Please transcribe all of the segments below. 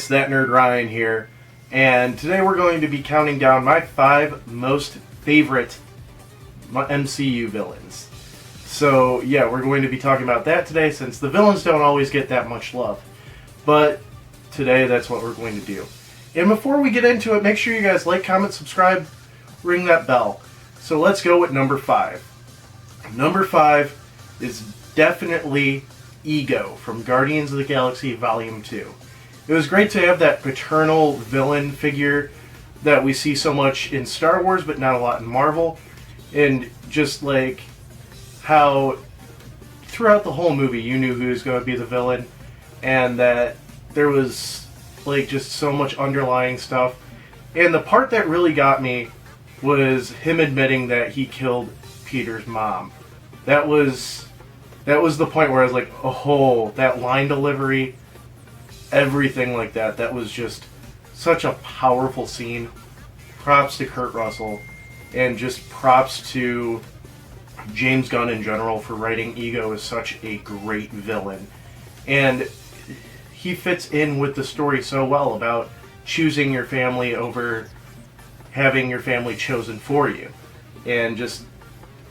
This That Nerd Ryan here, and today we're going to be counting down my 5 most favorite MCU villains. So yeah, we're going to be talking about that today since the villains don't always get that much love. But today that's what we're going to do. And before we get into it, make sure you guys like, comment, subscribe, ring that bell. So let's go with number 5. Number 5 is definitely Ego from Guardians of the Galaxy Volume 2. It was great to have that paternal villain figure that we see so much in Star Wars, but not a lot in Marvel. And just like how throughout the whole movie you knew who was going to be the villain, and that there was like just so much underlying stuff. And the part that really got me was him admitting that he killed Peter's mom. That was the point where I was like, oh, that line delivery, everything like that. That was just such a powerful scene. Props to Kurt Russell, and just props to James Gunn in general for writing Ego as such a great villain. And he fits in with the story so well about choosing your family over having your family chosen for you. And just,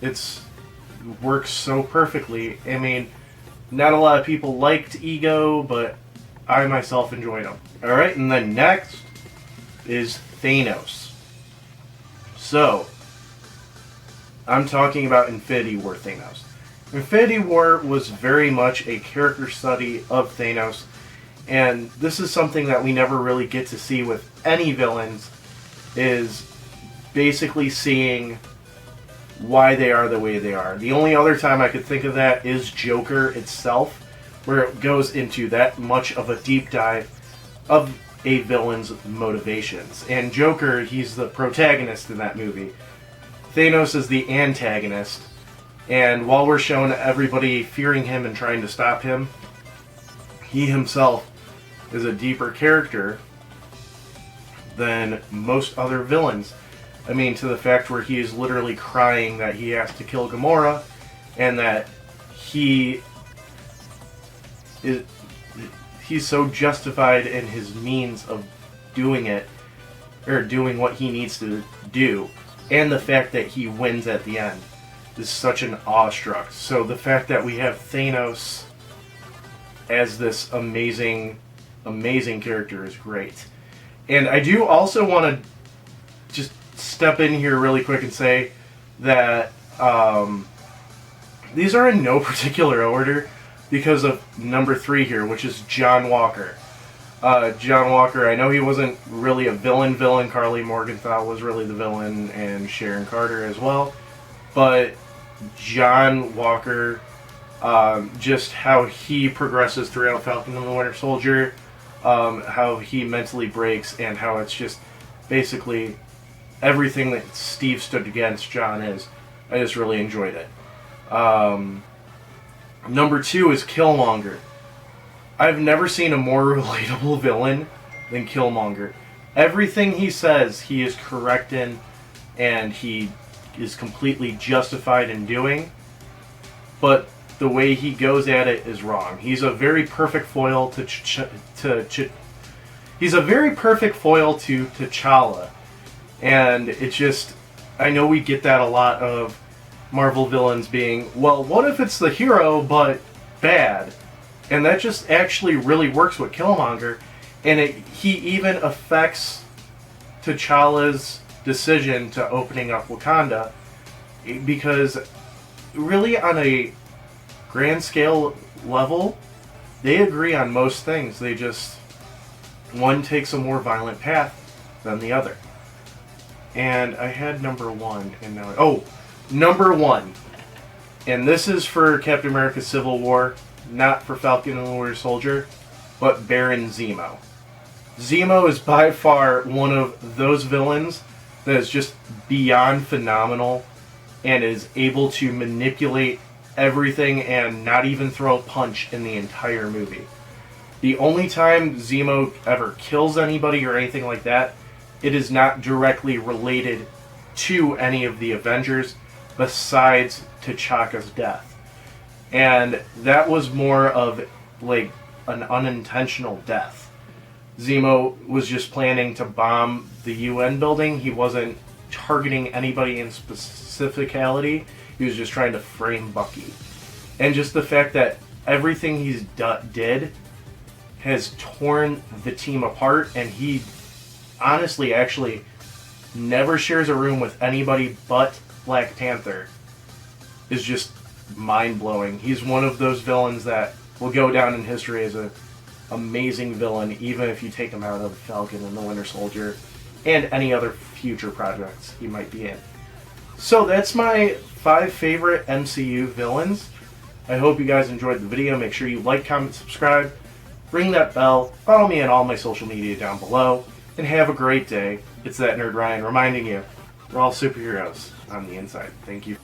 it's works so perfectly. I mean, not a lot of people liked Ego, but I myself enjoyed him. Alright, and then next is Thanos. So, I'm talking about Infinity War Thanos. Infinity War was very much a character study of Thanos, and this is something that we never really get to see with any villains, is basically seeing why they are the way they are. The only other time I could think of that is Joker itself, where it goes into that much of a deep dive of a villain's motivations. And Joker, he's the protagonist in that movie. Thanos is the antagonist, and while we're shown everybody fearing him and trying to stop him, he himself is a deeper character than most other villains. I mean, to the fact where he is literally crying that he has to kill Gamora, and that he's so justified in his means of doing it, or doing what he needs to do, and the fact that he wins at the end is such an awestruck. So the fact that we have Thanos as this amazing character is great. And I do also want to just step in here really quick and say that these are in no particular order because of number 3 here, which is John Walker. John Walker, I know he wasn't really a villain. Carly Morgenthau was really the villain, and Sharon Carter as well. But John Walker, just how he progresses throughout Falcon and the Winter Soldier, how he mentally breaks, and how it's just basically everything that Steve stood against John is. I just really enjoyed it. Number 2 is Killmonger. I've never seen a more relatable villain than Killmonger. Everything he says, he is correct in, and he is completely justified in doing, but the way he goes at it is wrong. He's a very perfect foil to T'Challa, and it's just, I know we get that a lot of Marvel villains being, well, what if it's the hero but bad? And that just actually really works with Killmonger, and he even affects T'Challa's decision to opening up Wakanda, because really on a grand scale level, they agree on most things. They just, one takes a more violent path than the other. And I had number 1, and now number 1, and this is for Captain America Civil War, not for Falcon and the Winter Soldier, but Baron Zemo. Zemo is by far one of those villains that is just beyond phenomenal, and is able to manipulate everything and not even throw a punch in the entire movie. The only time Zemo ever kills anybody or anything like that, it is not directly related to any of the Avengers besides T'Chaka's death. And that was more of like an unintentional death. Zemo was just planning to bomb the UN building. He wasn't targeting anybody in specificality. He was just trying to frame Bucky. And just the fact that everything he's did has torn the team apart, and he honestly actually never shares a room with anybody but Black Panther, is just mind-blowing. He's one of those villains that will go down in history as an amazing villain, even if you take him out of Falcon and the Winter Soldier and any other future projects he might be in. So that's my 5 favorite MCU villains. I hope you guys enjoyed the video. Make sure you like, comment, subscribe, ring that bell, follow me on all my social media down below, and have a great day. It's that Nerd Ryan reminding you, we're all superheroes on the inside. Thank you.